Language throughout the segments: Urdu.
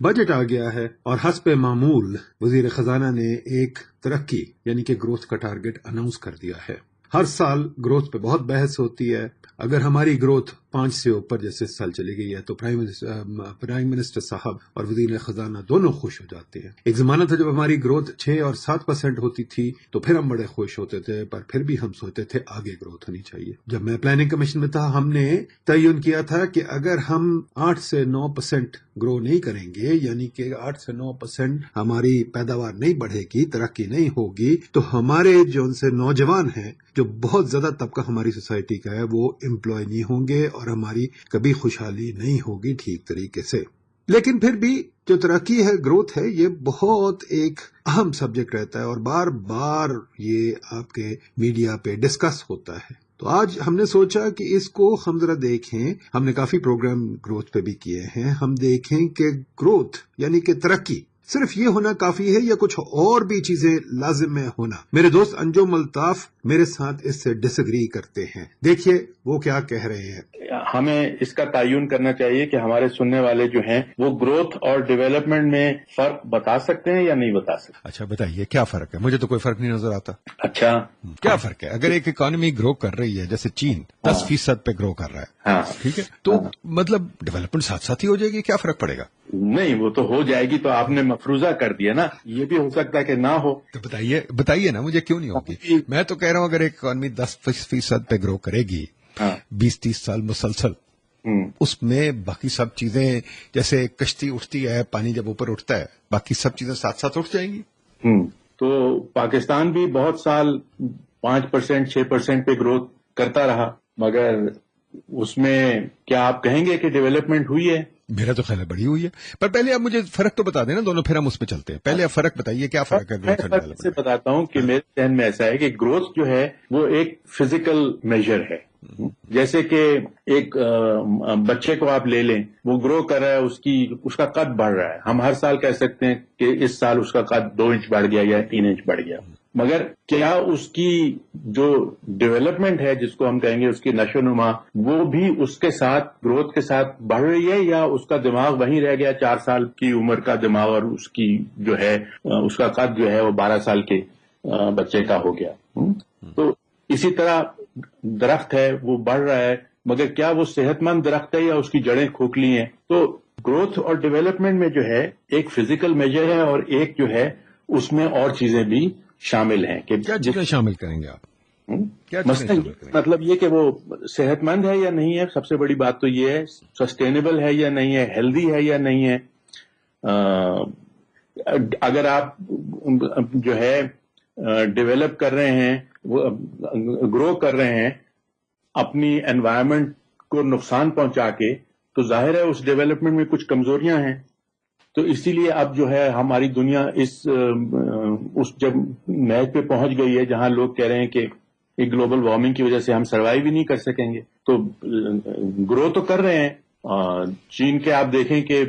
بجٹ آ گیا ہے اور حسب معمول وزیر خزانہ نے ایک ترقی یعنی کہ گروتھ کا ٹارگٹ اناؤنس کر دیا ہے. ہر سال گروتھ پہ بہت بحث ہوتی ہے. اگر ہماری گروتھ 5 سے اوپر جیسے اس سال چلی گئی ہے تو پرائم منسٹر صاحب اور وزیر خزانہ دونوں خوش ہو جاتے ہیں. ایک زمانہ تھا جب ہماری گروتھ 6 اور 7% ہوتی تھی تو پھر ہم بڑے خوش ہوتے تھے، پر پھر بھی ہم سوچتے تھے آگے گروتھ ہونی چاہیے. جب میں پلاننگ کمیشن میں تھا ہم نے تعین کیا تھا کہ اگر ہم 8 سے 9% گرو نہیں کریں گے، یعنی کہ 8 سے 9% ہماری پیداوار نہیں بڑھے گی، ترقی نہیں ہوگی، تو ہمارے جو ان سے نوجوان ہیں، جو بہت زیادہ طبقہ ہماری سوسائٹی کا ہے، وہ امپلائی نہیں ہوں گے اور ہماری کبھی خوشحالی نہیں ہوگی ٹھیک طریقے سے. لیکن پھر بھی جو ترقی ہے، گروتھ ہے، یہ بہت ایک اہم سبجیکٹ رہتا ہے اور بار بار یہ آپ کے میڈیا پہ ڈسکس ہوتا ہے. تو آج ہم نے سوچا کہ اس کو ہم ذرا دیکھیں. ہم نے کافی پروگرام گروتھ پہ بھی کیے ہیں. ہم دیکھیں کہ گروتھ یعنی کہ ترقی صرف یہ ہونا کافی ہے یا کچھ اور بھی چیزیں لازم ہے ہونا. میرے دوست انجم الطاف میرے ساتھ اس سے ڈس ایگری کرتے ہیں. دیکھیے وہ کیا کہہ رہے ہیں. ہمیں اس کا تعین کرنا چاہیے کہ ہمارے سننے والے جو ہیں وہ گروتھ اور ڈیولپمنٹ میں فرق بتا سکتے ہیں یا نہیں بتا سکتے. اچھا بتائیے کیا فرق ہے؟ مجھے تو کوئی فرق نہیں نظر آتا. اچھا کیا فرق ہے؟ اگر ایک اکانومی گرو کر رہی ہے جیسے چین 10% پہ گرو کر رہا ہے، ٹھیک ہے، تو مطلب ڈیولپمنٹ ساتھ ساتھ ہی ہو جائے گی، کیا فرق پڑے گا؟ نہیں، وہ تو ہو جائے گی. تو آپ نے مفروضہ کر دیا نا، یہ بھی ہو سکتا ہے کہ نہ ہو. تو بتائیے نا مجھے کیوں نہیں ہوگی. میں تو کہہ رہا ہوں اگر ایک اکانومی 10% پہ گرو کرے گی 20-30 سال مسلسل، اس میں باقی سب چیزیں جیسے کشتی اٹھتی ہے، پانی جب اوپر اٹھتا ہے باقی سب چیزیں ساتھ ساتھ اٹھ جائیں گی. تو پاکستان بھی بہت سال 5%، 6% پہ گروتھ کرتا رہا، مگر اس میں کیا آپ کہیں گے کہ ڈیولپمنٹ ہوئی ہے؟ میرا تو خیال ہے بڑی ہوئی ہے. پر پہلے آپ مجھے فرق تو بتا دیں نا دونوں، پھر ہم اس پہ چلتے ہیں. پہلے آپ فرق بتائیے کیا فرق ہے گروتھ اور ڈیولپمنٹ سے بتاتا ہوں کہ میرے ذہن میں ایسا ہے کہ گروتھ جو ہے وہ ایک فزیکل میجر ہے. جیسے کہ ایک بچے کو آپ لے لیں، وہ گرو کر رہا ہے، اس کا قد بڑھ رہا ہے. ہم ہر سال کہہ سکتے ہیں کہ اس سال اس کا قد 2 انچ بڑھ گیا یا 3 انچ بڑھ گیا، مگر کیا اس کی جو ڈیولپمنٹ ہے جس کو ہم کہیں گے اس کی نشو و نما، وہ بھی اس کے ساتھ گروتھ کے ساتھ بڑھ رہی ہے، یا اس کا دماغ وہیں رہ گیا 4 سال کی عمر کا دماغ اور اس کی جو ہے اس کا قد جو ہے وہ 12 سال کے بچے کا ہو گیا. تو اسی طرح درخت ہے وہ بڑھ رہا ہے، مگر کیا وہ صحت مند درخت ہے یا اس کی جڑیں کھوکھلی ہیں؟ تو گروتھ اور ڈیولپمنٹ میں جو ہے ایک فزیکل میجر ہے اور ایک جو ہے اس میں اور چیزیں بھی شامل ہیں. کہ کیا چیزیں شامل کریں گے آپ؟ مطلب یہ کہ وہ صحت مند ہے یا نہیں ہے، سب سے بڑی بات تو یہ ہے. سسٹینیبل ہے یا نہیں ہے، ہیلدی ہے یا نہیں ہے. اگر آپ جو ہے ڈیولپ کر رہے ہیں، گرو کر رہے ہیں اپنی انوائرمنٹ کو نقصان پہنچا کے، تو ظاہر ہے اس ڈیولپمنٹ میں کچھ کمزوریاں ہیں. تو اسی لیے اب جو ہے ہماری دنیا اس جب میچ پہ پہنچ گئی ہے جہاں لوگ کہہ رہے ہیں کہ ایک گلوبل وارمنگ کی وجہ سے ہم سروائیو بھی نہیں کر سکیں گے. تو گرو تو کر رہے ہیں. چین کے آپ دیکھیں کہ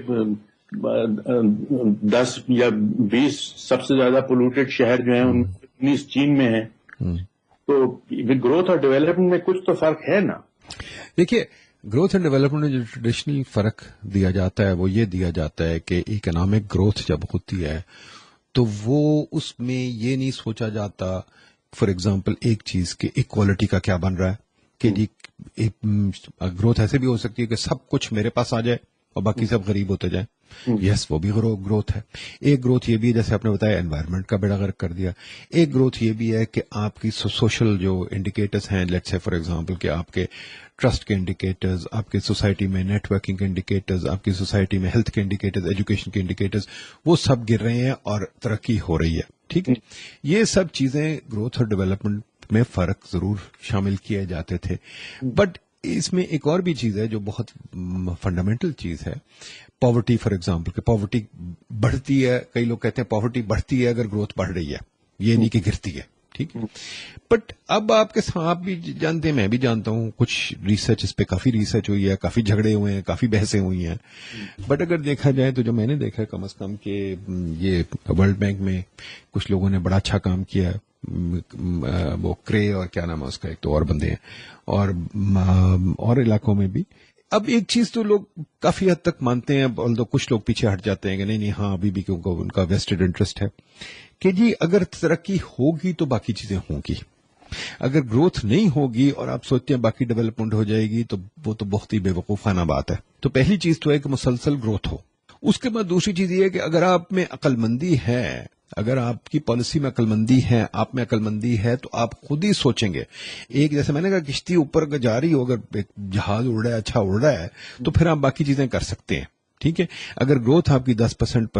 10 یا 20 سب سے زیادہ پولوٹیڈ شہر جو ہیں ان 19 چین میں ہیں. تو گروتھ اور ڈیولپمنٹ میں کچھ تو فرق ہے نا. دیکھیے گروتھ اینڈ ڈیولپمنٹ میں جو ٹریڈیشنل فرق دیا جاتا ہے وہ یہ دیا جاتا ہے کہ اکنامک گروتھ جب ہوتی ہے تو وہ اس میں یہ نہیں سوچا جاتا فار ایگزامپل ایک چیز کہ ایکوالٹی کا کیا بن رہا ہے کہ جی گروتھ ایسے بھی ہو سکتی ہے کہ سب کچھ میرے پاس آ جائے اور باقی سب غریب ہوتے جائیں. یس وہ بھی گروتھ ہے. ایک گروتھ یہ بھی ہے جیسے آپ نے بتایا انوائرمنٹ کا بیڑا غرق کر دیا. ایک گروتھ یہ بھی ہے کہ آپ کی سوشل جو انڈیکیٹرز ہیں، لیٹس سے فار ایگزامپل کہ آپ کے ٹرسٹ کے انڈیکیٹرز، آپ کی سوسائٹی میں نیٹ ورکنگ کے انڈیکیٹرز، آپ کی سوسائٹی میں ہیلتھ کے انڈیکیٹرز، ایجوکیشن کے انڈیکیٹرز، وہ سب گر رہے ہیں اور ترقی ہو رہی ہے. ٹھیک ہے، یہ سب چیزیں گروتھ اور ڈیولپمنٹ میں فرق ضرور شامل کیے جاتے تھے. بٹ اس میں ایک اور بھی چیز ہے جو بہت فنڈامنٹل چیز ہے، پاورٹی فار ایگزامپل کہ پاورٹی بڑھتی ہے. کئی لوگ کہتے ہیں پاورٹی بڑھتی ہے اگر گروتھ بڑھ رہی ہے، یہ نہیں کہ گرتی ہے. ٹھیک ہے، بٹ اب آپ کے ساتھ آپ بھی جانتے ہیں، میں بھی جانتا ہوں، کچھ ریسرچ اس پہ کافی ریسرچ ہوئی ہے، کافی جھگڑے ہوئے ہیں، کافی بحثیں ہوئی ہیں. بٹ اگر دیکھا جائے تو جو میں نے دیکھا ہے کم از کم کہ یہ ورلڈ بینک میں کچھ لوگوں نے بڑا اچھا کام کیا ہے. وہ کرے اور کیا نام ہے اس کا، ایک تو اور بندے ہیں، اور علاقوں میں بھی اب ایک چیز تو لوگ کافی حد تک مانتے ہیں، although کچھ لوگ پیچھے ہٹ جاتے ہیں کہ نہیں ہاں ابھی بھی کیونکہ ان کا ویسٹڈ انٹرسٹ ہے کہ جی اگر ترقی ہوگی تو باقی چیزیں ہوں گی، اگر گروتھ نہیں ہوگی اور آپ سوچتے ہیں باقی ڈیولپمنٹ ہو جائے گی تو وہ تو بہت ہی بے وقوفانہ بات ہے. تو پہلی چیز تو ہے کہ مسلسل گروتھ ہو. اس کے بعد دوسری چیز یہ ہے کہ اگر آپ میں عقل مندی ہے، اگر آپ کی پالیسی میں عقل مندی ہے، آپ میں عقل مندی ہے، تو آپ خود ہی سوچیں گے. ایک جیسے میں نے کہا کشتی اوپر جا رہی ہو، اگر ایک جہاز اڑ رہا ہے، اچھا اڑ رہا ہے، تو پھر آپ باقی چیزیں کر سکتے ہیں. ٹھیک ہے، اگر گروتھ آپ کی 10%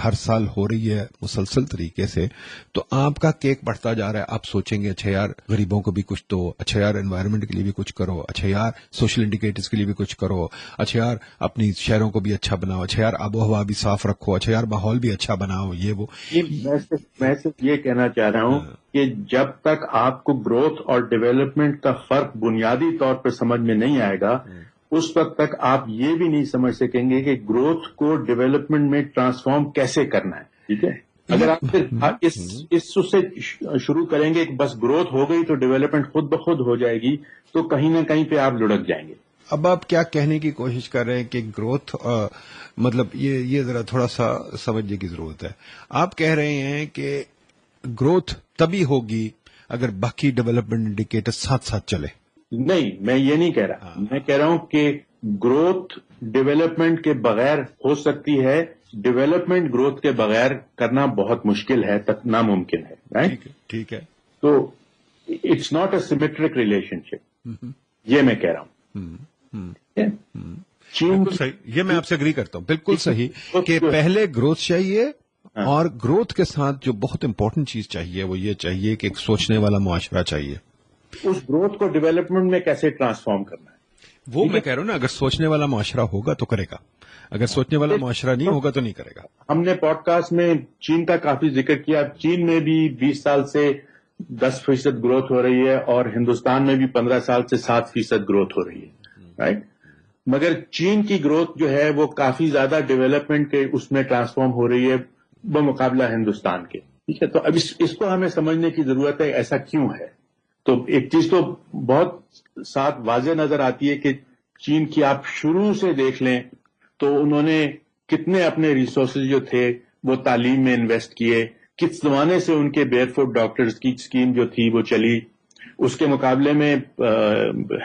ہر سال ہو رہی ہے مسلسل طریقے سے، تو آپ کا کیک بڑھتا جا رہا ہے. آپ سوچیں گے اچھا یار غریبوں کو بھی کچھ دو، اچھا یار انوائرمنٹ کے لیے بھی کچھ کرو، اچھا یار سوشل انڈیکیٹرز کے لیے بھی کچھ کرو، اچھا یار اپنی شہروں کو بھی اچھا بناؤ، اچھا یار آب و ہوا بھی صاف رکھو، اچھا یار ماحول بھی اچھا بناؤ. یہ وہ میں صرف یہ کہنا چاہ رہا ہوں کہ جب تک آپ کو گروتھ اور ڈیولپمنٹ کا فرق بنیادی طور پر سمجھ میں نہیں آئے گا، اس وقت تک آپ یہ بھی نہیں سمجھ سکیں گے کہ گروتھ کو ڈیولپمنٹ میں ٹرانسفارم کیسے کرنا ہے. ٹھیک ہے، اگر آپ اس سے شروع کریں گے کہ بس گروتھ ہو گئی تو ڈیولپمنٹ خود بخود ہو جائے گی، تو کہیں نہ کہیں پہ آپ لڑک جائیں گے. اب آپ کیا کہنے کی کوشش کر رہے ہیں کہ گروتھ مطلب یہ ذرا تھوڑا سا سمجھنے کی ضرورت ہے. آپ کہہ رہے ہیں کہ گروتھ تبھی ہوگی اگر باقی ڈیولپمنٹ انڈیکیٹر ساتھ ساتھ چلے. نہیں، میں یہ نہیں کہہ رہا. میں کہہ رہا ہوں کہ گروتھ ڈیولپمنٹ کے بغیر ہو سکتی ہے، ڈیولپمنٹ گروتھ کے بغیر کرنا بہت مشکل ہے، تک ناممکن ہے. رائٹ؟ ٹھیک ہے. تو it's not a symmetric relationship, یہ میں کہہ رہا ہوں. بالکل صحیح، یہ میں آپ سے اگری کرتا ہوں، بالکل صحیح کہ پہلے گروتھ چاہیے، اور گروتھ کے ساتھ جو بہت امپورٹنٹ چیز چاہیے وہ یہ چاہیے کہ ایک سوچنے والا معاشرہ چاہیے. اس گروتھ کو ڈیولپمنٹ میں کیسے ٹرانسفارم کرنا ہے وہ میں کہہ رہا ہوں نا. اگر سوچنے والا معاشرہ ہوگا تو کرے گا، اگر سوچنے والا معاشرہ نہیں ہوگا تو نہیں کرے گا. ہم نے پوڈ کاسٹ میں چین کا کافی ذکر کیا. چین میں بھی 20 سال سے 10% گروتھ ہو رہی ہے، اور ہندوستان میں بھی 15 سال سے 7% گروتھ ہو رہی ہے. رائٹ؟ مگر چین کی گروتھ جو ہے وہ کافی زیادہ ڈیولپمنٹ کے اس میں ٹرانسفارم ہو رہی ہے بمقابلہ ہندوستان کے. ٹھیک ہے، تو اب اس کو ہمیں سمجھنے کی ضرورت ہے ایسا کیوں ہے. تو ایک چیز تو بہت ساتھ واضح نظر آتی ہے کہ چین کی آپ شروع سے دیکھ لیں تو انہوں نے کتنے اپنے ریسورسز جو تھے وہ تعلیم میں انویسٹ کیے. کس زمانے سے ان کے بیئر فٹ ڈاکٹرز کی اسکیم جو تھی وہ چلی. اس کے مقابلے میں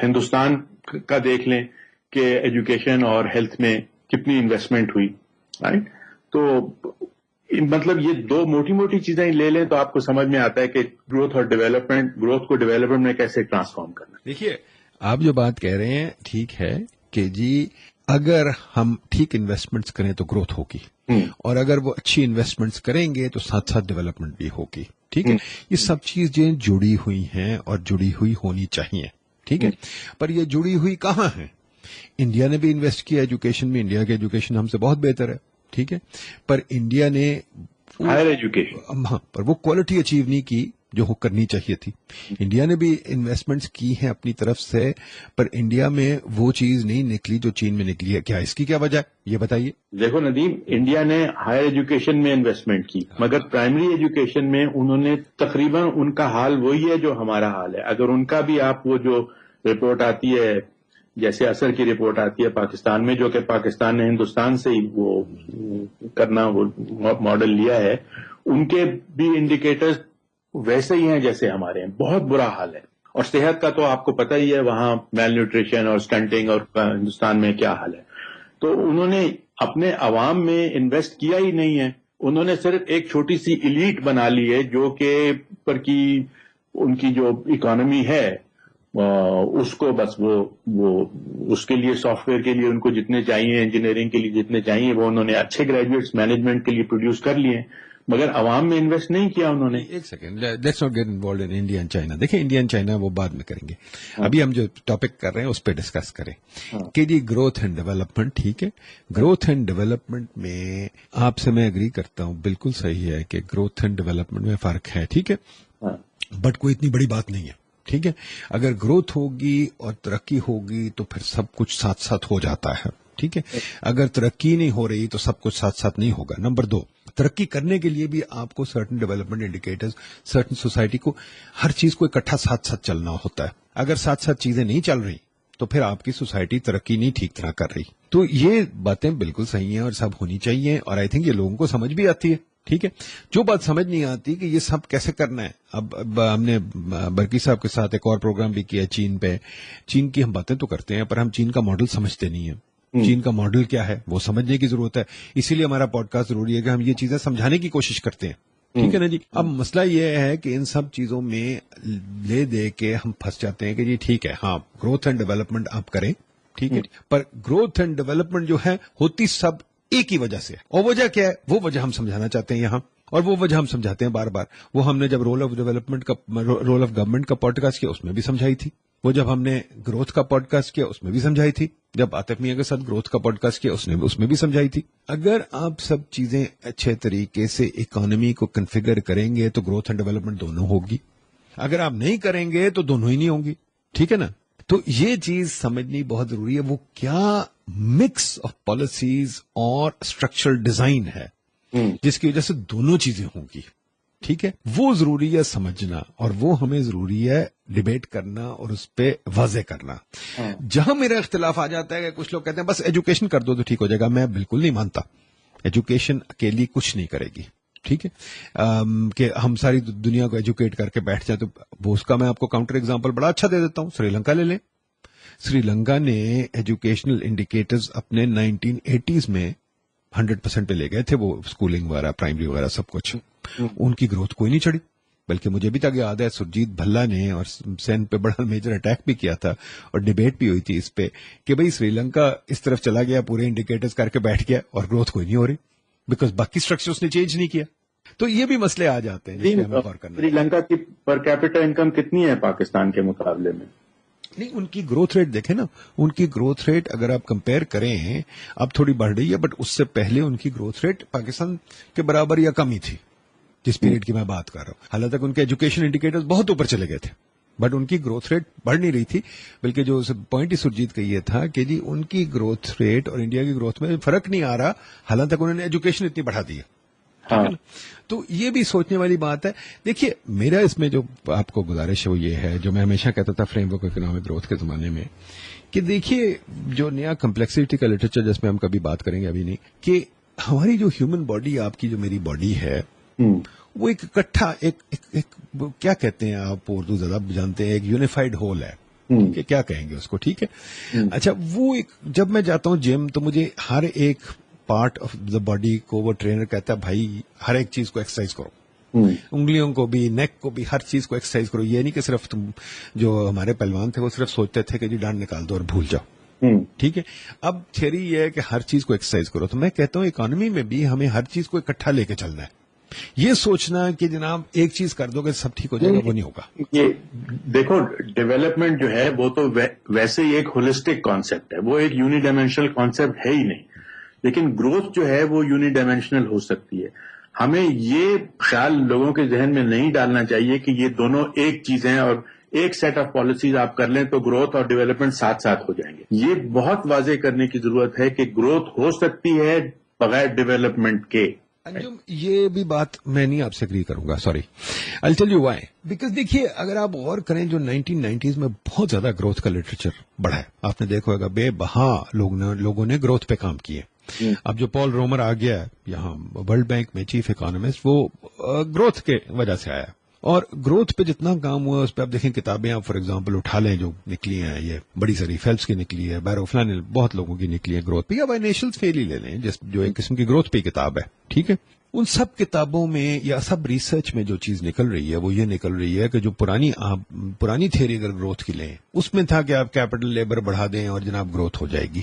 ہندوستان کا دیکھ لیں کہ ایجوکیشن اور ہیلتھ میں کتنی انویسٹمنٹ ہوئی. رائٹ؟ تو مطلب یہ دو موٹی موٹی چیزیں لے لیں تو آپ کو سمجھ میں آتا ہے کہ گروتھ اور ڈیولپمنٹ، گروتھ کو ڈیولپمنٹ میں کیسے ٹرانسفارم کرنا. دیکھیے آپ جو بات کہہ رہے ہیں ٹھیک ہے کہ جی اگر ہم ٹھیک انویسٹمنٹس کریں تو گروتھ ہوگی، اور اگر وہ اچھی انویسٹمنٹس کریں گے تو ساتھ ساتھ ڈیولپمنٹ بھی ہوگی. ٹھیک ہے، یہ سب چیزیں جڑی ہوئی ہیں اور جڑی ہوئی ہونی چاہیے. ٹھیک ہے، پر یہ جڑی ہوئی کہاں ہیں؟ انڈیا نے بھی انویسٹ کیا ایجوکیشن میں، انڈیا کی ایجوکیشن ہم سے بہت بہتر ہے. ٹھیک ہے، پر انڈیا نے ہائر ایجوکیشن، ہاں پر وہ کوالٹی اچیو نہیں کی جو کرنی چاہیے تھی. انڈیا نے بھی انویسٹمنٹس کی ہیں اپنی طرف سے، پر انڈیا میں وہ چیز نہیں نکلی جو چین میں نکلی ہے. کیا اس کی کیا وجہ ہے یہ بتائیے. دیکھو ندیم، انڈیا نے ہائر ایجوکیشن میں انویسٹمنٹ کی، مگر پرائمری ایجوکیشن میں انہوں نے تقریباً ان کا حال وہی ہے جو ہمارا حال ہے. اگر ان کا بھی آپ وہ جو رپورٹ آتی ہے، جیسے اثر کی رپورٹ آتی ہے پاکستان میں، جو کہ پاکستان نے ہندوستان سے ہی وہ کرنا وہ ماڈل لیا ہے، ان کے بھی انڈیکیٹرز ویسے ہی ہیں جیسے ہمارے ہیں. بہت برا حال ہے. اور صحت کا تو آپ کو پتہ ہی ہے وہاں میل نیوٹریشن اور اسٹنٹنگ، اور ہندوستان میں کیا حال ہے. تو انہوں نے اپنے عوام میں انویسٹ کیا ہی نہیں ہے. انہوں نے صرف ایک چھوٹی سی ایلیٹ بنا لی ہے جو کہ پر کی ان کی جو اکانومی ہے اس کو بس وہ اس کے لیے سافٹ ویئر کے لیے ان کو جتنے چاہیے، انجینئرنگ کے لیے جتنے چاہیے، وہ انہوں نے اچھے گریجویٹس مینجمنٹ کے لیے پروڈیوس کر لیے، مگر عوام میں انویسٹ نہیں کیا انہوں نے. ایک second, let's not get involved in India and China. دیکھیں انڈیا اینڈ چائنا وہ بعد میں کریں گے، ابھی ہم جو ٹاپک کر رہے ہیں اس پہ ڈسکس کریں کہ جی گروتھ اینڈ ڈیولپمنٹ. ٹھیک ہے، گروتھ اینڈ ڈیولپمنٹ میں آپ سے میں اگری کرتا ہوں، بالکل صحیح ہے کہ گروتھ اینڈ ڈیولپمنٹ میں فرق ہے. ٹھیک ہے، بٹ کوئی اتنی بڑی بات نہیں ہے. ٹھیک ہے، اگر گروتھ ہوگی اور ترقی ہوگی تو پھر سب کچھ ساتھ ساتھ ہو جاتا ہے. ٹھیک ہے، اگر ترقی نہیں ہو رہی تو سب کچھ ساتھ ساتھ نہیں ہوگا. نمبر 2، ترقی کرنے کے لیے بھی آپ کو certain development indicators, certain society کو ہر چیز کو اکٹھا ساتھ ساتھ چلنا ہوتا ہے. اگر ساتھ ساتھ چیزیں نہیں چل رہی تو پھر آپ کی سوسائٹی ترقی نہیں ٹھیک طرح کر رہی. تو یہ باتیں بالکل صحیح ہیں اور سب ہونی چاہیے, اور آئی تھنک یہ لوگوں کو سمجھ بھی آتی ہے. ٹھیک ہے, جو بات سمجھ نہیں آتی کہ یہ سب کیسے کرنا ہے. اب ہم نے برکی صاحب کے ساتھ ایک اور پروگرام بھی کیا چین پہ. چین کی ہم باتیں تو کرتے ہیں پر ہم چین کا ماڈل سمجھتے نہیں ہیں. چین کا ماڈل کیا ہے وہ سمجھنے کی ضرورت ہے. اسی لیے ہمارا پوڈ کاسٹ ضروری ہے کہ ہم یہ چیزیں سمجھانے کی کوشش کرتے ہیں. ٹھیک ہے نا جی. اب مسئلہ یہ ہے کہ ان سب چیزوں میں لے دے کے ہم پھنس جاتے ہیں کہ جی ٹھیک ہے, ہاں گروتھ اینڈ ڈیولپمنٹ آپ کریں, ٹھیک ہے, پر گروتھ اینڈ ڈیولپمنٹ جو ہے ہوتی سب ایک ہی وجہ سے ہے. اور وجہ کیا ہے وہ وجہ ہم سمجھانا چاہتے ہیں یہاں, اور وہ وجہ ہم سمجھاتے ہیں بار بار. وہ ہم نے جب رول آف ڈیولپمنٹ کا رول آف گورنمنٹ کا پوڈ کاسٹ کیا اس میں بھی سمجھائی تھی. وہ جب ہم نے گروتھ کا پوڈ کاسٹ کیا اس میں بھی سمجھائی تھی. جب عاطف میاں کے ساتھ گروتھ کا پوڈ کاسٹ کیا اس میں بھی سمجھائی تھی. اگر آپ سب چیزیں اچھے طریقے سے اکانومی کو کنفیگر کریں گے تو گروتھ اینڈ ڈیولپمنٹ دونوں ہوگی. اگر آپ نہیں کریں گے تو دونوں ہی نہیں ہوں گی. ٹھیک ہے نا. تو یہ چیز سمجھنی بہت ضروری ہے. وہ کیا مکس آف پالیسیز اور اسٹرکچرل ڈیزائن ہے جس کی وجہ سے دونوں چیزیں ہوں گی. ٹھیک ہے, وہ ضروری ہے سمجھنا, اور وہ ہمیں ضروری ہے ڈیبیٹ کرنا اور اس پہ واضح کرنا. جہاں میرا اختلاف آ جاتا ہے کہ کچھ لوگ کہتے ہیں بس ایجوکیشن کر دو تو ٹھیک ہو جائے گا. میں بالکل نہیں مانتا. ایجوکیشن اکیلی کچھ نہیں کرے گی. ٹھیک ہے, کہ ہم ساری دنیا کو ایجوکیٹ کر کے بیٹھ جائیں تو وہ اس کا میں آپ کو کاؤنٹر ایگزامپل بڑا اچھا دے دیتا ہوں. سری لنکا لے لیں. سری لنکا نے ایجوکیشنل انڈیکیٹرز اپنے 1980s میں 100% پہ لے گئے تھے. وہ اسکولنگ وغیرہ پرائمری وغیرہ سب کچھ. ان کی گروتھ کوئی نہیں چڑھی. بلکہ مجھے بھی تک یاد ہے سرجیت بھلا نے اور سین پہ بڑا میجر اٹیک بھی کیا تھا اور ڈیبیٹ بھی ہوئی تھی اس پہ کہ بھئی سری لنکا اس طرف چلا گیا, پورے انڈیکیٹرز کر کے بیٹھ گیا اور گروتھ کوئی نہیں ہو رہی بیکاز باقی اسٹرکچر اس نے چینج نہیں کیا. تو یہ بھی مسئلے آ جاتے ہیں جس پہ ہمیں غور کرنا ہے. سری لنکا کی پر کیپٹا انکم کتنی ہے پاکستان کے مقابلے میں؟ نہیں, ان کی گروتھ ریٹ دیکھیں نا. ان کی گروتھ ریٹ اگر آپ کمپیئر کریں اب تھوڑی بڑھ رہی ہے, بٹ اس سے پہلے ان کی گروتھ ریٹ پاکستان کے برابر یا کم ہی تھی جس پیریڈ کی میں بات کر رہا ہوں. حالانکہ ان کے ایجوکیشن انڈیکیٹرز بہت اوپر چلے گئے تھے بٹ ان کی گروتھ ریٹ بڑھ نہیں رہی تھی. بلکہ جو پوائنٹ ہی سرجیت کا یہ تھا کہ جی ان کی گروتھ ریٹ اور انڈیا کی گروتھ میں فرق نہیں آ رہا, حالانکہ انہوں نے ایجوکیشن اتنی بڑھا دی ہے. تو یہ بھی سوچنے والی بات ہے. دیکھیے میرا اس میں جو آپ کو گزارش ہے وہ یہ ہے جو میں ہمیشہ کہتا تھا فریم ورک اکنامک گروتھ کے زمانے میں کہ دیکھیے جو نیا کمپلیکسٹی کا لٹریچر جس میں ہم کبھی بات کریں گے ابھی نہیں, کہ ہماری جو ہیومن باڈی, آپ کی جو میری باڈی ہے وہ ایک اکٹھا ایک کیا کہتے ہیں آپ اردو زیادہ جانتے ہیں, ایک یونیفائڈ ہول ہے. کیا کہیں گے اس کو, ٹھیک ہے. اچھا وہ جب میں جاتا ہوں جم تو مجھے ہر ایک پارٹ آف دا باڈی کو وہ ٹرینر کہتا ہے بھائی ہر ایک چیز کو ایکسرسائز کرو, انگلیوں کو بھی, نیک کو بھی, ہر چیز کو ایکسرسائز کرو. یہ نہیں کہ صرف تم جو ہمارے پہلوان تھے وہ صرف سوچتے تھے کہ جی ڈانڈ نکال دو اور بھول جاؤ. ٹھیک ہے, اب تھیوری یہ ہے کہ ہر چیز کو ایکسرسائز کرو. تو میں کہتا ہوں اکانومی میں بھی ہمیں ہر چیز کو اکٹھا لے کے چلنا ہے. یہ سوچنا کہ جناب ایک چیز کر دو گے سب ٹھیک ہو جائے گا, وہ نہیں ہوگا. یہ دیکھو ڈیولپمنٹ جو ہے وہ تو ویسے ہی ایک ہولسٹک کانسیپٹ ہے, وہ ایک یونی ڈائمینشنل کانسیپٹ ہے ہی نہیں. لیکن گروتھ جو ہے وہ یونی ڈائمینشنل ہو سکتی ہے. ہمیں یہ خیال لوگوں کے ذہن میں نہیں ڈالنا چاہیے کہ یہ دونوں ایک چیز ہیں اور ایک سیٹ آف پالیسیز آپ کر لیں تو گروتھ اور ڈیولپمنٹ ساتھ ساتھ ہو جائیں گے. یہ بہت واضح کرنے کی ضرورت ہے کہ گروتھ ہو سکتی ہے بغیر ڈیولپمنٹ کے. انجم یہ بھی بات میں نہیں آپ سے اگری کروں گا, sorry, I'll tell you why. Because دیکھیے اگر آپ غور کریں جو 1990s میں بہت زیادہ گروتھ کا لٹریچر بڑھا ہے, آپ نے دیکھا ہوگا بے بہا لوگوں نے گروتھ پہ کام کیے. اب جو پال رومر آ گیا ہے یہاں ورلڈ بینک میں چیف اکانومسٹ, وہ گروتھ کے وجہ سے آیا. اور گروتھ پہ جتنا کام ہوا اس پہ آپ دیکھیں کتابیں آپ فار ایگزامپل اٹھا لیں جو نکلی ہیں, یہ بڑی ساری فیلپس کی نکلی ہے, بیروفلا نے بہت لوگوں کی نکلی ہے گروتھ پہ, یا بائی نیشنلز فیل ہی لے لیں جو ایک قسم کی گروتھ پہ کتاب ہے. ٹھیک ہے, ان سب کتابوں میں یا سب ریسرچ میں جو چیز نکل رہی ہے وہ یہ نکل رہی ہے کہ جو پرانی تھیوری اگر گروتھ کی لیں اس میں تھا کہ آپ کیپٹل لیبر بڑھا دیں اور جناب گروتھ ہو جائے گی.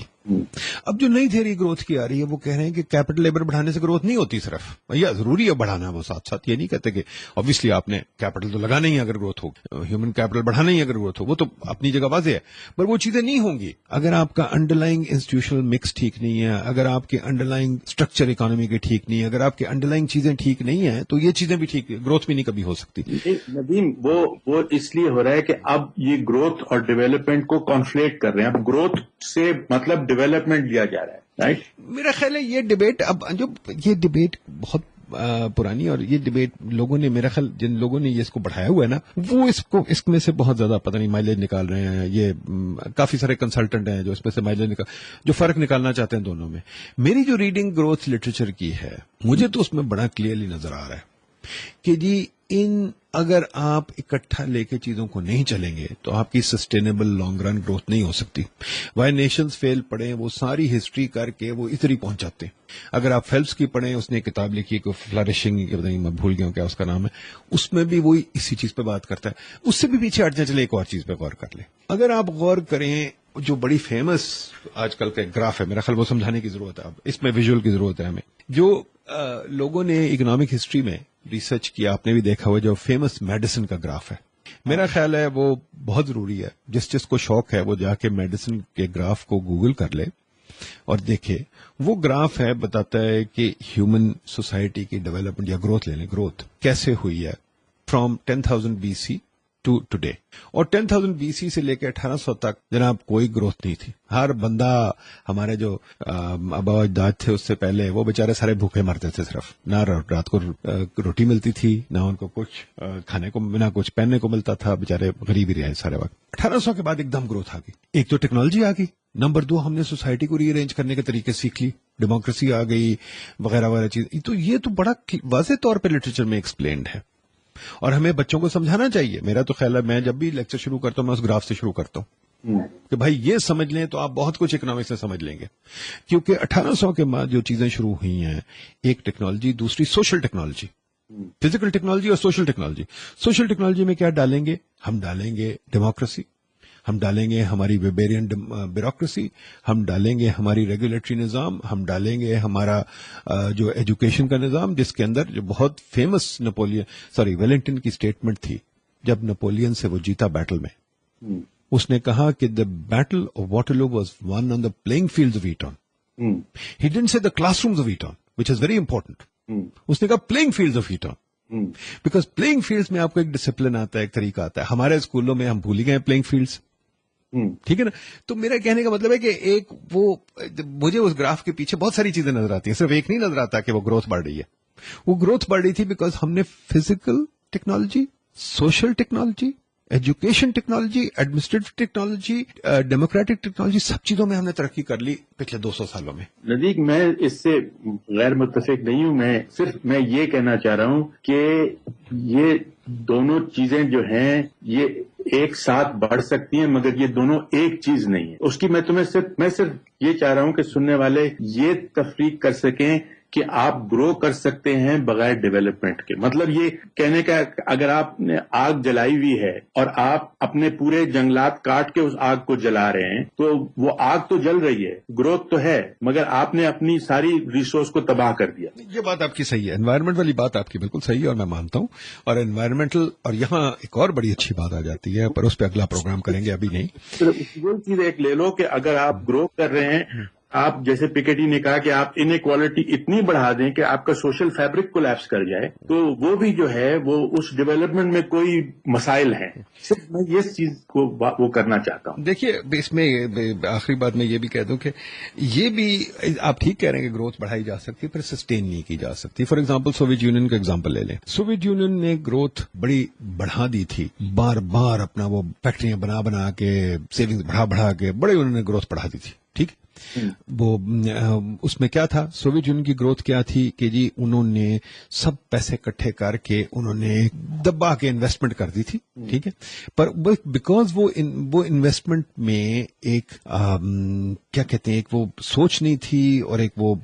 اب جو نئی تھیوری گروتھ کی آ رہی ہے وہ کہہ رہے ہیں کہ کیپٹل لیبر بڑھانے سے گروتھ نہیں ہوتی, صرف یا ضروری ہے بڑھانا, وہ ساتھ ساتھ یہ نہیں کہتے کہ obviously آپ نے کیپٹل تو لگانا ہی اگر گروتھ ہو, ہیومن کیپٹل بڑھانا ہی اگر گروتھ ہو, وہ تو اپنی جگہ واضح ہے, پر وہ چیزیں نہیں ہوں گی اگر آپ کا انڈرلائنگ انسٹیٹیوشنل مکس ٹھیک نہیں ہے, اگر آپ کے انڈرلائنگ اسٹرکچر اکانومی کے ٹھیک نہیں ہے, اگر آپ کے انڈرلائنگ چیزیں ٹھیک نہیں ہیں تو یہ چیزیں بھی ٹھیک, گروتھ بھی نہیں کبھی ہو سکتی. ندیم وہ اس لیے ہو رہا ہے کہ اب یہ گروتھ اور ڈیولپمنٹ کو کانفلیکٹ کر رہے ہیں. اب گروتھ سے مطلب ڈیولپمنٹ لیا جا رہا ہے, رائٹ؟ میرا خیال ہے یہ ڈیبیٹ اب جو یہ ڈیبیٹ بہت پرانی، اور یہ ڈبیٹ لوگوں نے، میرا خیال جن لوگوں نے یہ اس کو بڑھایا ہوا ہے نا، وہ اس میں سے بہت زیادہ پتہ نہیں مائلیج نکال رہے ہیں. یہ کافی سارے کنسلٹنٹ ہیں جو اس میں سے مائلیج جو فرق نکالنا چاہتے ہیں دونوں میں. میری جو ریڈنگ گروتھ لٹریچر کی ہے، مجھے تو اس میں بڑا کلیئرلی نظر آ رہا ہے کہ جی اگر آپ اکٹھا لے کے چیزوں کو نہیں چلیں گے تو آپ کی سسٹینیبل لانگ رن گروتھ نہیں ہو سکتی. وائی نیشنز فیل پڑھیں، وہ ساری ہسٹری کر کے وہ ادھر ہی پہنچ جاتے ہیں. اگر آپ فیلپس کی پڑھیں، اس نے کتاب لکھی کہ فلرشنگ، میں بھول گیا ہوں کیا اس کا نام ہے، اس میں بھی وہی اسی چیز پہ بات کرتا ہے. اس سے بھی پیچھے ہٹ جائیں، چلے ایک اور چیز پہ غور کر لیں. اگر آپ غور کریں، جو بڑی فیمس آج کل کا گراف ہے، میرا خیال وہ سمجھانے کی ضرورت ہے، اب اس میں ویژول کی ضرورت ہے ہمیں. جو لوگوں نے اکنامک ہسٹری میں ریسرچ کیا، آپ نے بھی دیکھا ہوا، جو فیمس میڈیسن کا گراف ہے، میرا خیال ہے وہ بہت ضروری ہے. جس کو شوق ہے وہ جا کے میڈیسن کے گراف کو گوگل کر لے اور دیکھے. وہ گراف ہے، بتاتا ہے کہ ہیومن سوسائٹی کی ڈیولپمنٹ یا گروتھ لے لیں، گروتھ کیسے ہوئی ہے فرام 10,000 BC ٹو ٹوڈے. اور 10,000 BC سے لے کے 1800 تک جناب کوئی گروتھ نہیں تھی. ہر بندہ، ہمارے جو آبا اجداد تھے اس سے پہلے، وہ بیچارے سارے بھوکے مرتے تھے. صرف نہ رات کو روٹی ملتی تھی، نہ ان کو کچھ کھانے کو، نہ کچھ پہننے کو ملتا تھا. بیچارے غریب ہی رہے سارے وقت. 1800 کے بعد ایک دم گروتھ آ گئی. ایک تو ٹیکنالوجی آ گئی، نمبر 2 ہم نے سوسائٹی کو ری ارینج کرنے کے طریقے سیکھ لی، ڈیموکریسی آ گئی وغیرہ وغیرہ چیز. تو یہ تو بڑا واضح طور پہ لٹریچر میں ایکسپلینڈ ہے اور ہمیں بچوں کو سمجھانا چاہیے. میرا تو خیال ہے میں جب بھی لیکچر شروع کرتا ہوں میں اس گراف سے شروع کرتا ہوں کہ بھائی یہ سمجھ لیں تو آپ بہت کچھ اکنامکس سے سمجھ لیں گے. کیونکہ 1800 کے بعد جو چیزیں شروع ہوئی ہیں، ایک ٹیکنالوجی، دوسری سوشل ٹیکنالوجی، فزیکل ٹیکنالوجی اور سوشل ٹیکنالوجی. سوشل ٹیکنالوجی میں کیا ڈالیں گے؟ ہم ڈالیں گے ڈیموکریسی، ہم ڈالیں گے ہماری ویبیرین بیوروکریسی، ہم ڈالیں گے ہماری ریگولیٹری نظام، ہم ڈالیں گے ہمارا جو ایجوکیشن کا نظام، جس کے اندر جو بہت فیمس ویلنگٹن کی سٹیٹمنٹ تھی جب نپولین سے وہ جیتا بیٹل میں. اس نے کہا کہ the battle of Waterloo was won on the playing fields of Eton. He didn't say the classrooms of Eton, which is very important. اس نے کہا playing fields of Eton. Because playing fields میں آپ کو ایک ڈسپلن آتا ہے، ایک طریقہ آتا ہے. ہمارے اسکولوں میں ہم بھول ہی گئے پلینگ فیلڈز. ٹھیک ہے نا. تو میرا کہنے کا مطلب ہے کہ ایک وہ مجھے اس گراف کے پیچھے بہت ساری چیزیں نظر آتی ہیں. صرف ایک نہیں نظر آتا کہ وہ گروتھ بڑھ رہی ہے. وہ گروتھ بڑھ رہی تھی بیکاز ہم نے physical technology, social technology, education technology, administrative technology, democratic technology, سب چیزوں میں ہم نے ترقی کر لی پچھلے 200 سالوں میں. ندیق، میں اس سے غیر متفق نہیں ہوں. میں یہ کہنا چاہ رہا ہوں کہ یہ دونوں چیزیں جو ہیں یہ ایک ساتھ بڑھ سکتی ہیں، مگر یہ دونوں ایک چیز نہیں ہے. اس کی میں صرف یہ چاہ رہا ہوں کہ سننے والے یہ تفریق کر سکیں کہ آپ گرو کر سکتے ہیں بغیر ڈیولپمنٹ کے. مطلب یہ کہنے کا اگر آپ نے آگ جلائی ہوئی ہے اور آپ اپنے پورے جنگلات کاٹ کے اس آگ کو جلا رہے ہیں تو وہ آگ تو جل رہی ہے، گروتھ تو ہے، مگر آپ نے اپنی ساری ریسورس کو تباہ کر دیا. یہ بات آپ کی صحیح ہے، انوائرمنٹ والی بات آپ کی بالکل صحیح ہے اور میں مانتا ہوں. اور انوائرمنٹل، اور یہاں ایک اور بڑی اچھی بات آ جاتی ہے، پر اس پہ اگلا پروگرام کریں گے، ابھی نہیں. وہ چیز ایک لے لو کہ اگر آپ گرو کر رہے ہیں، آپ جیسے پیکیٹی نے کہا کہ آپ ان ایکوالٹی اتنی بڑھا دیں کہ آپ کا سوشل فیبرک کولیپس کر جائے، تو وہ بھی جو ہے وہ اس ڈیولپمنٹ میں کوئی مسائل ہیں. صرف میں یہ چیز کو وہ کرنا چاہتا ہوں. دیکھیے اس میں آخری بات میں یہ بھی کہہ دوں کہ یہ بھی آپ ٹھیک کہہ رہے ہیں کہ گروتھ بڑھائی جا سکتی ہے پر سسٹین نہیں کی جا سکتی. فار ایگزامپل سوویت یونین کا ایگزامپل لے لیں. سوویت یونین نے گروتھ بڑی بڑھا دی تھی، بار بار اپنا وہ فیکٹریاں بنا کے، سیونگز بڑھا کے بڑے انہوں نے گروتھ بڑھا دی تھی. ٹھیک، وہ اس میں کیا تھا، سوویت یونین کی گروتھ کیا تھی کہ جی انہوں نے سب پیسے اکٹھے کر کے انہوں نے دبا کے انویسٹمنٹ کر دی تھی. ٹھیک ہے، پر بیکاز وہ انویسٹمنٹ میں ایک کیا کہتے ہیں، ایک وہ سوچ نہیں تھی اور ایک وہ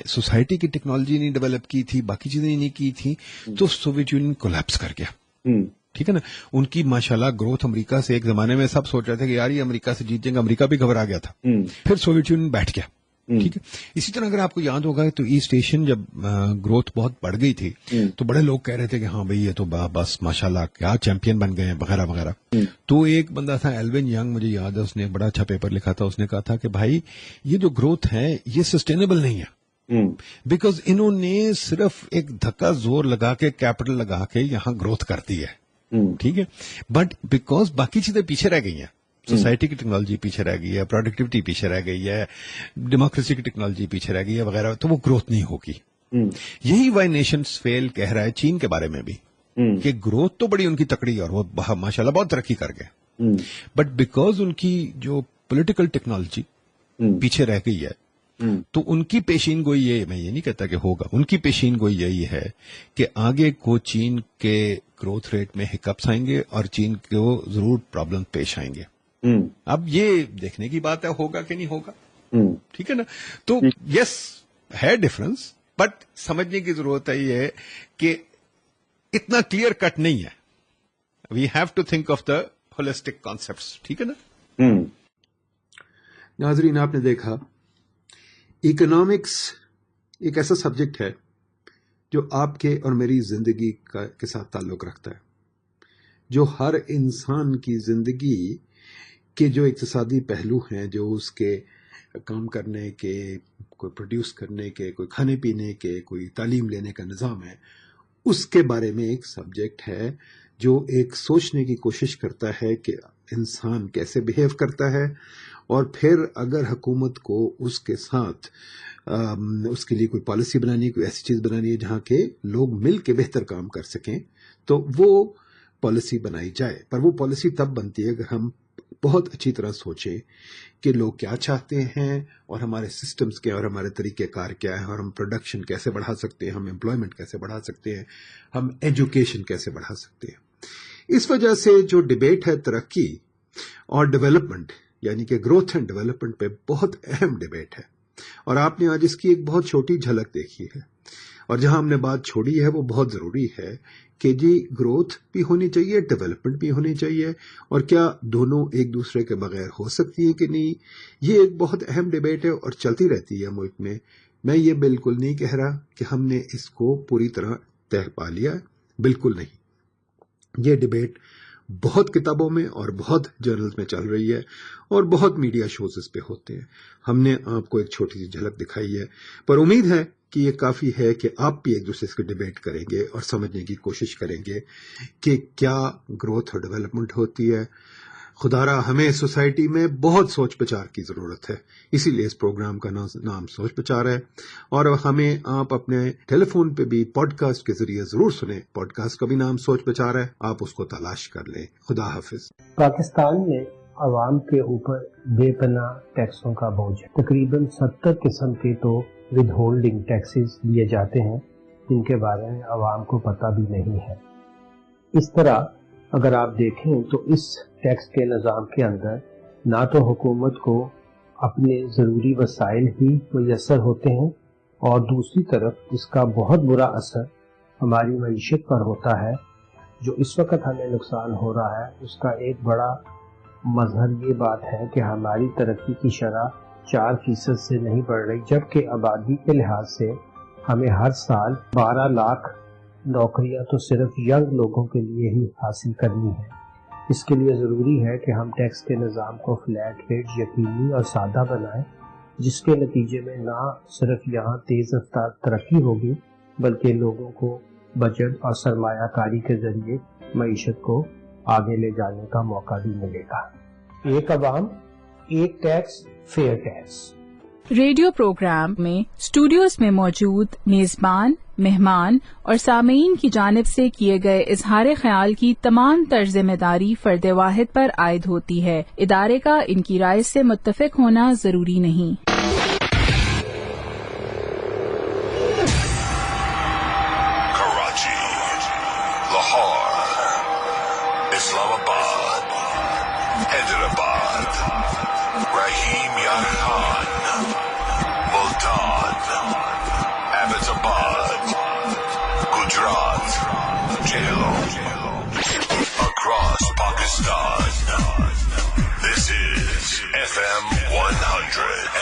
سوسائٹی کی ٹیکنالوجی نہیں ڈیولپ کی تھی، باقی چیزیں نہیں کی تھی، تو سوویت یونین کولیپس کر گیا. ٹھیک ہے نا. ان کی ماشاءاللہ گروتھ امریکہ سے، ایک زمانے میں سب سوچ رہے تھے کہ یار یہ امریکہ سے جیت جائیں گے، امریکہ بھی گھبرا گیا تھا، پھر سوویت یونین بیٹھ گیا. ٹھیک ہے. اسی طرح اگر آپ کو یاد ہوگا تو ایسٹ ایشین جب گروتھ بہت بڑھ گئی تھی تو بڑے لوگ کہہ رہے تھے کہ ہاں بھئی یہ تو بس ماشاءاللہ کیا چیمپئن بن گئے ہیں وغیرہ وغیرہ. تو ایک بندہ تھا ایلون ینگ، مجھے یاد ہے، اس نے بڑا اچھا پیپر لکھا تھا. اس نے کہا تھا کہ بھائی یہ جو گروتھ ہے یہ سسٹینیبل نہیں ہے، بیکاز انہوں نے صرف ایک دھکا زور لگا کے، کیپٹل لگا کے یہاں گروتھ کر دی ہے. ٹھیک ہے، بٹ بیکاز باقی چیزیں پیچھے رہ گئی ہیں، سوسائٹی کی ٹیکنالوجی پیچھے رہ گئی ہے، پروڈکٹیوٹی پیچھے رہ گئی ہے، ڈیموکریسی کی ٹیکنالوجی پیچھے رہ گئی ہے وغیرہ، تو وہ گروتھ نہیں ہوگی. یہی وائی نیشنز فیل کہہ رہا ہے چین کے بارے میں بھی کہ گروتھ تو بڑی ان کی تکڑی ہے اور وہ ماشاءاللہ بہت ترقی کر گئے، بٹ بیکاز ان کی جو پولیٹیکل ٹیکنالوجی پیچھے رہ گئی ہے تو ان کی پیشین گوئی یہ، میں یہ نہیں کہتا کہ ہوگا، ان کی پیشین گوئی یہی ہے کہ آگے کو چین کے گروتھ ریٹ میں ہکپس آئیں گے اور چین کو ضرور پرابلم پیش آئیں گے. اب یہ دیکھنے کی بات ہے ہوگا کہ نہیں ہوگا، ٹھیک ہے نا. تو یس ہے ڈفرنس، بٹ سمجھنے کی ضرورت ہے یہ کہ اتنا کلیئر کٹ نہیں ہے. We have to think of the holistic concepts, ٹھیک ہے نا. ناظرین، آپ نے دیکھا اکنامکس ایک ایسا سبجیکٹ ہے جو آپ کے اور میری زندگی کے ساتھ تعلق رکھتا ہے، جو ہر انسان کی زندگی کے جو اقتصادی پہلو ہیں، جو اس کے کام کرنے کے، کوئی پروڈیوس کرنے کے، کوئی کھانے پینے کے، کوئی تعلیم لینے کا نظام ہے، اس کے بارے میں ایک سبجیکٹ ہے جو ایک سوچنے کی کوشش کرتا ہے کہ انسان کیسے بیہیو کرتا ہے، اور پھر اگر حکومت کو اس کے ساتھ اس کے لیے کوئی پالیسی بنانی ہے، کوئی ایسی چیز بنانی ہے جہاں کے لوگ مل کے بہتر کام کر سکیں، تو وہ پالیسی بنائی جائے. پر وہ پالیسی تب بنتی ہے اگر ہم بہت اچھی طرح سوچیں کہ لوگ کیا چاہتے ہیں اور ہمارے سسٹمز کیا اور ہمارے طریقہ کار کیا ہے، اور ہم پروڈکشن کیسے بڑھا سکتے ہیں، ہم امپلائمنٹ کیسے بڑھا سکتے ہیں، ہم ایجوکیشن کیسے بڑھا سکتے ہیں. اس وجہ سے جو ڈیبیٹ ہے ترقی اور ڈیولپمنٹ، یعنی کہ گروتھ اینڈ ڈیولپمنٹ پہ بہت اہم ڈیبیٹ ہے، اور آپ نے آج اس کی ایک بہت چھوٹی جھلک دیکھی ہے. اور جہاں ہم نے بات چھوڑی ہے وہ بہت ضروری ہے کہ جی گروتھ بھی ہونی چاہیے، ڈیولپمنٹ بھی ہونی چاہیے، اور کیا دونوں ایک دوسرے کے بغیر ہو سکتی ہیں کہ نہیں. یہ ایک بہت اہم ڈیبیٹ ہے اور چلتی رہتی ہے ملک میں. میں یہ بالکل نہیں کہہ رہا کہ ہم نے اس کو پوری طرح طے پا لیا، بالکل نہیں. یہ ڈیبیٹ بہت کتابوں میں اور بہت جرنلز میں چل رہی ہے اور بہت میڈیا شوز اس پہ ہوتے ہیں. ہم نے آپ کو ایک چھوٹی سی جھلک دکھائی ہے، پر امید ہے کہ یہ کافی ہے کہ آپ بھی ایک دوسرے سے ڈیبیٹ کریں گے اور سمجھنے کی کوشش کریں گے کہ کیا گروتھ اور ڈیولپمنٹ ہوتی ہے. خدا را ہمیں سوسائٹی میں بہت سوچ بچار کی ضرورت ہے، اسی لیے اس پروگرام کا نام سوچ بچار ہے. اور ہمیں آپ اپنے ٹیلی فون پہ بھی پوڈ کاسٹ کے ذریعے ضرور سنیں. پوڈ کاسٹ کا بھی نام سوچ بچار ہے، آپ اس کو تلاش کر لیں. خدا حافظ. پاکستان میں عوام کے اوپر بے پناہ ٹیکسوں کا بوجھ ہے. تقریباً 70 قسم کے تو ود ہولڈنگ ٹیکسز لیے جاتے ہیں جن کے بارے میں عوام کو پتہ بھی نہیں ہے. اس طرح اگر آپ دیکھیں تو اس ٹیکس کے نظام کے اندر نہ تو حکومت کو اپنے ضروری وسائل ہی میسر ہوتے ہیں، اور دوسری طرف اس کا بہت برا اثر ہماری معیشت پر ہوتا ہے. جو اس وقت ہمیں نقصان ہو رہا ہے اس کا ایک بڑا مظہر یہ بات ہے کہ ہماری ترقی کی شرح 4% سے نہیں بڑھ رہی، جبکہ آبادی کے لحاظ سے ہمیں ہر سال 12 لاکھ نوکریاں تو صرف ینگ لوگوں کے لیے ہی حاصل کرنی ہے. اس کے لیے ضروری ہے کہ ہم ٹیکس کے نظام کو فلیٹ ریٹ، یقینی اور سادہ بنائیں، جس کے نتیجے میں نہ صرف یہاں تیز رفتار ترقی ہوگی بلکہ لوگوں کو بچت اور سرمایہ کاری کے ذریعے معیشت کو آگے لے جانے کا موقع بھی ملے گا. ایک عوام، ایک tax, fair tax. Radio programme میں اسٹوڈیوز میں موجود میزبان، مہمان اور سامعین کی جانب سے کیے گئے اظہار خیال کی تمام تر ذمہ داری فرد واحد پر عائد ہوتی ہے. ادارے کا ان کی رائے سے متفق ہونا ضروری نہیں. کراچی، لاہور، اسلام آباد، حیدرآباد، رحیم یار خان، ملتان، ایبٹ آباد، Gujarat, across Pakistan. This is FM 100.